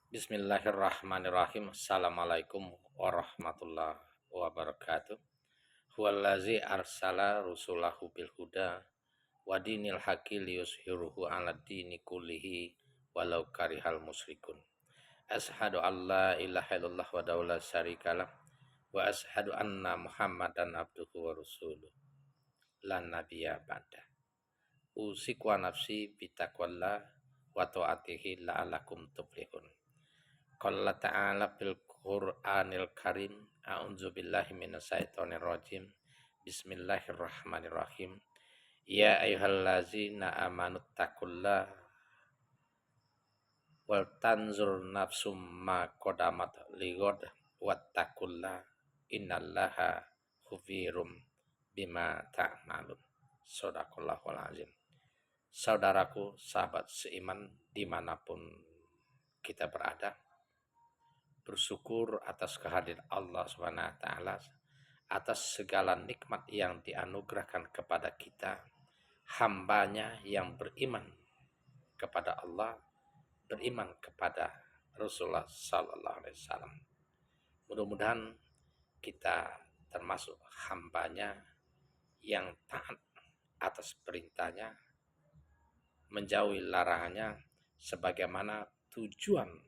Bismillahirrahmanirrahim. Assalamualaikum warahmatullahi wabarakatuh. Huwallazi arsala rusulahu bil huda wa dinil haqqi liyuzhiruhu 'ala dini kullihi walau karihal musyrikun. Ashhadu an la ilaha illallah wa la syarikalah wa ashhadu anna Muhammadan abduhu wa rasuluh. Lan nabiyya ba'da. Usiku wa nafsi bitaqwallah wa ta'atihi la'alakum tuflihun. Qala ta'ala fil Qur'anil Karim, a'udzu billahi minasyaitonir rajim. Bismillahirrahmanirrahim. Ya ayyuhallazina amanu taqullaha wal tanzur nafsum ma qadamat lighad wattaqullaha innallaha khabirum bima ta'malun. Shadaqallahul azim. Saudaraku, sahabat seiman dimanapun kita berada, bersyukur atas kehadiran Allah SWT, atas segala nikmat yang dianugerahkan kepada kita, hambanya yang beriman kepada Allah, beriman kepada Rasulullah Sallallahu Alaihi Wasallam. Mudah-mudahan kita termasuk hambanya yang taat atas perintahnya, menjauhi larangannya, sebagaimana tujuan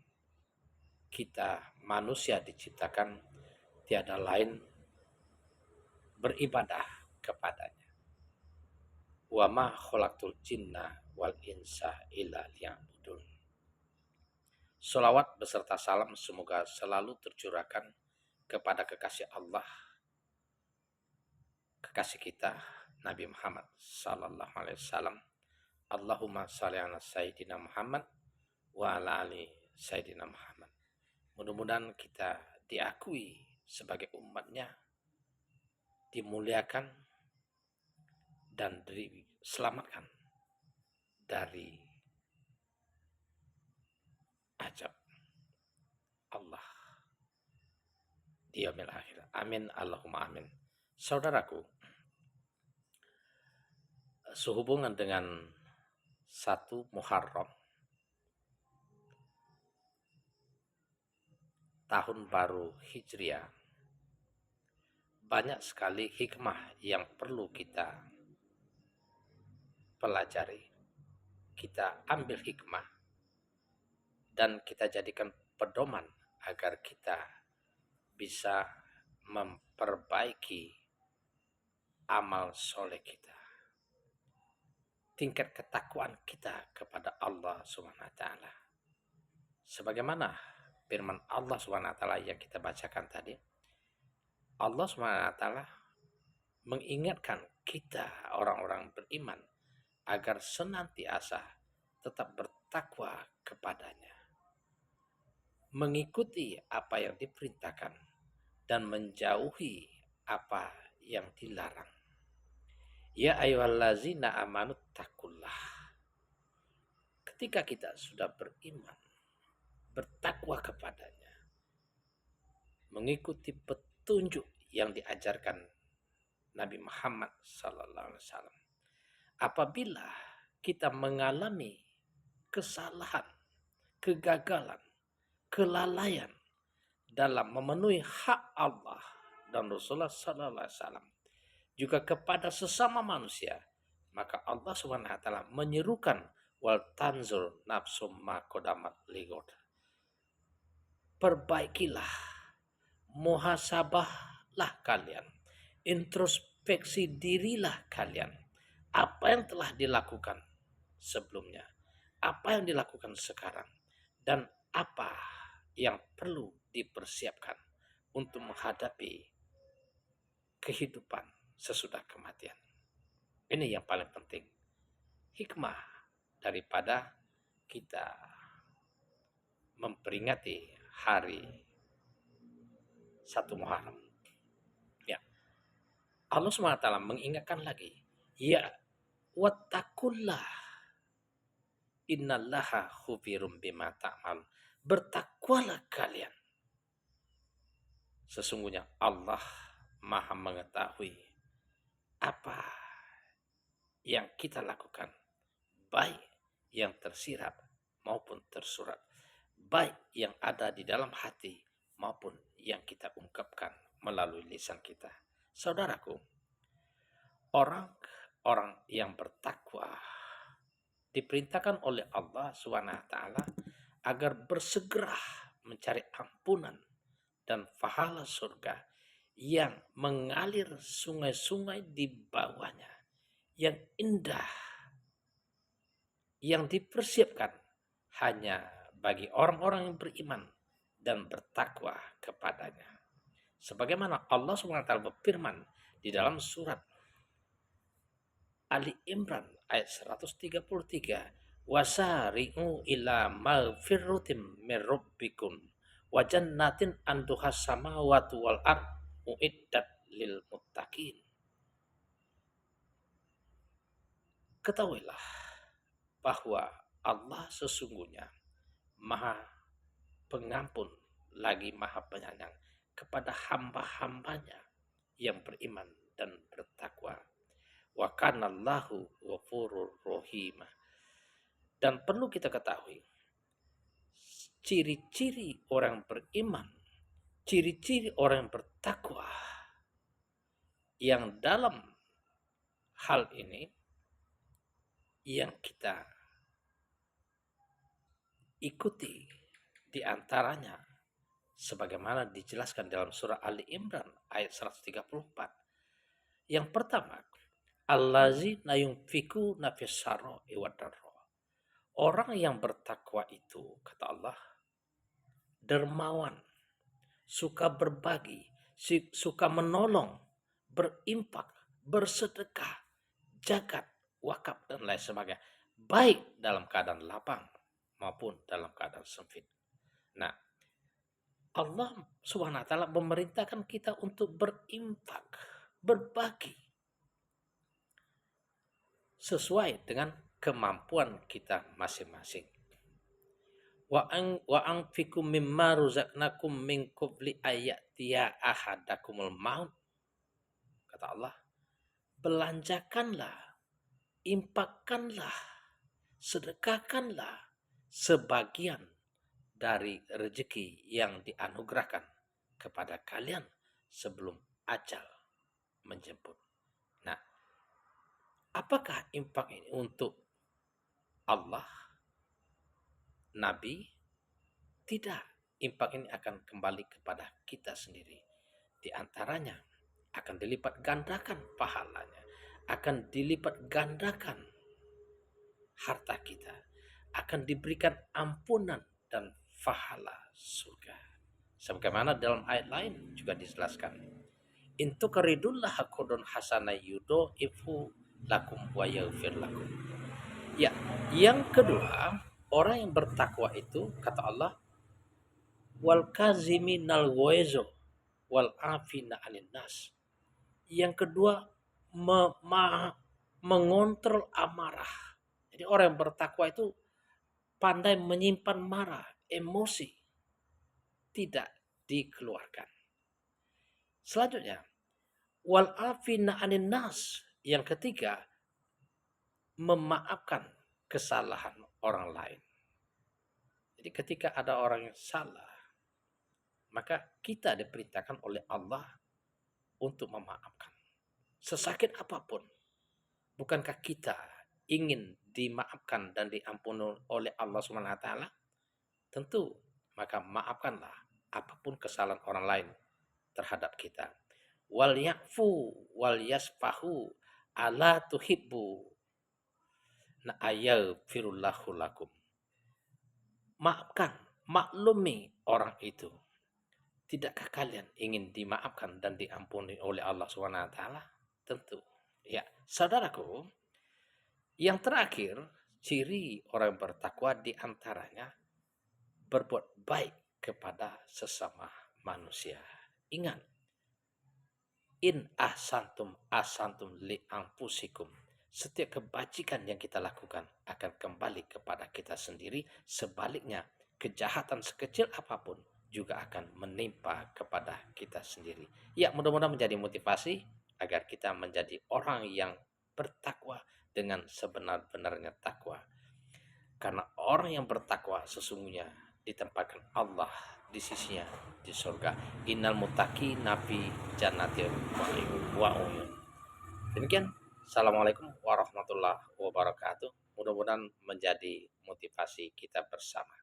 kita manusia diciptakan tiada lain beribadah kepadanya. Wa ma khalaqtul jinna wal insa illa liya'budun. Shalawat beserta salam semoga selalu tercurahkan kepada kekasih Allah, kekasih kita Nabi Muhammad sallallahu alaihi wasallam. Allahumma shalli ala sayyidina Muhammad wa ala ali sayyidina Muhammad. Mudah-mudahan kita diakui sebagai umatnya, dimuliakan dan diselamatkan dari azab Allah di yaumil akhir. Amin Allahumma amin. Saudaraku, sehubungan dengan 1 Muharram, tahun baru Hijriah, banyak sekali hikmah yang perlu kita pelajari, kita ambil hikmah, dan kita jadikan pedoman agar kita bisa memperbaiki amal soleh kita, tingkat ketakwaan kita kepada Allah SWT. Sebagaimana firman Allah SWT yang kita bacakan tadi, Allah SWT mengingatkan kita orang-orang beriman agar senantiasa tetap bertakwa kepadanya, mengikuti apa yang diperintahkan dan menjauhi apa yang dilarang. Ya ayyuhallazina amanu taqullah. Ketika kita sudah beriman, bertakwa kepadanya, mengikuti petunjuk yang diajarkan Nabi Muhammad sallallahu alaihi wasallam. Apabila kita mengalami kesalahan, kegagalan, kelalaian dalam memenuhi hak Allah dan Rasulullah sallallahu alaihi wasallam, juga kepada sesama manusia, maka Allah SWT menyerukan wal tanzur nafsum ma qadamat lighad. Perbaikilah, muhasabahlah kalian, introspeksi dirilah kalian, apa yang telah dilakukan sebelumnya, apa yang dilakukan sekarang, dan apa yang perlu dipersiapkan untuk menghadapi kehidupan sesudah kematian. Ini yang paling penting, hikmah daripada kita memperingati hari 1 Muharram. Ya, Allah SWT mengingatkan lagi, ya wattaqullah innallaha khabirum bima ta'mal. Bertakwalah kalian, sesungguhnya Allah Maha mengetahui apa yang kita lakukan, baik yang tersirat maupun tersurat, baik yang ada di dalam hati maupun yang kita ungkapkan melalui lisan kita. Saudaraku, orang-orang yang bertakwa diperintahkan oleh Allah SWT agar bersegera mencari ampunan dan pahala surga yang mengalir sungai-sungai di bawahnya, yang indah, yang dipersiapkan hanya bagi orang-orang yang beriman dan bertakwa kepadanya. Sebagaimana Allah SWT berfirman di dalam surat Ali Imran ayat 133, wasari'u ila magfirratin min rabbikum wa jannatin anduhas samawati wal ard uiddat lil muttaqin. Ketahuilah bahwa Allah sesungguhnya Maha Pengampun lagi Maha Penyayang kepada hamba-hambanya yang beriman dan bertakwa. Wa kanallahu ghafurur rahim. Dan perlu kita ketahui ciri-ciri orang beriman, ciri-ciri orang bertakwa yang dalam hal ini yang kita ikuti di antaranya sebagaimana dijelaskan dalam surah Ali Imran ayat 134. Yang pertama, allazina yunfikuna fis sarra'i wad dharra. Orang yang bertakwa itu, kata Allah, dermawan, suka berbagi, suka menolong, berimpak, bersedekah, zakat, wakaf, dan lain sebagainya. Baik dalam keadaan lapang maupun dalam keadaan sempit. Nah, Allah SWT memerintahkan kita untuk berimpak, berbagi, sesuai dengan kemampuan kita masing-masing. Wa anfikum mimma razaqnakum min qabli ayatiya ahadakumul maut. Kata Allah, belanjakanlah, impakkanlah, sedekahkanlah sebagian dari rezeki yang dianugerahkan kepada kalian sebelum ajal menjemput. Nah, apakah infak ini untuk Allah, Nabi? Tidak. Infak ini akan kembali kepada kita sendiri. Di antaranya akan dilipat gandakan pahalanya, akan dilipat gandakan harta kita, akan diberikan ampunan dan pahala surga. Sebagaimana dalam ayat lain juga dijelaskan, intu karidullah qadun hasana yudo ifu lakum wa yaghfir lakum. Ya, yang kedua, orang yang bertakwa itu kata Allah, wal kaziminal ghaizo wal afina 'anil nas. Yang kedua, mengontrol amarah. Jadi orang yang bertakwa itu pandai menyimpan marah, emosi, tidak dikeluarkan. Selanjutnya, wal afina 'anil nas. Yang ketiga, memaafkan kesalahan orang lain. Jadi ketika ada orang yang salah, maka kita diperintahkan oleh Allah untuk memaafkan. Sesakit apapun, bukankah kita ingin dimaafkan dan diampuni oleh Allah SWT? Tentu, maka maafkanlah apapun kesalahan orang lain terhadap kita. Wal yakfu wal yasfahu ala tuhibbu na ayaghfirullahu lakum. Maafkan, maklumi orang itu. Tidakkah kalian ingin dimaafkan dan diampuni oleh Allah SWT? Tentu. Ya, saudaraku, yang terakhir, ciri orang bertakwa di antaranya berbuat baik kepada sesama manusia. Ingat, in ahsantum li anfusikum. Setiap kebajikan yang kita lakukan akan kembali kepada kita sendiri. Sebaliknya, kejahatan sekecil apapun juga akan menimpa kepada kita sendiri. Ya, mudah-mudahan menjadi motivasi agar kita menjadi orang yang bertakwa dengan sebenar-benarnya takwa. Karena orang yang bertakwa sesungguhnya ditempatkan Allah di sisinya di surga. Innal muttaqi nabi jannatin wa uyun. Demikian. Assalamualaikum warahmatullahi wabarakatuh. Mudah-mudahan menjadi motivasi kita bersama.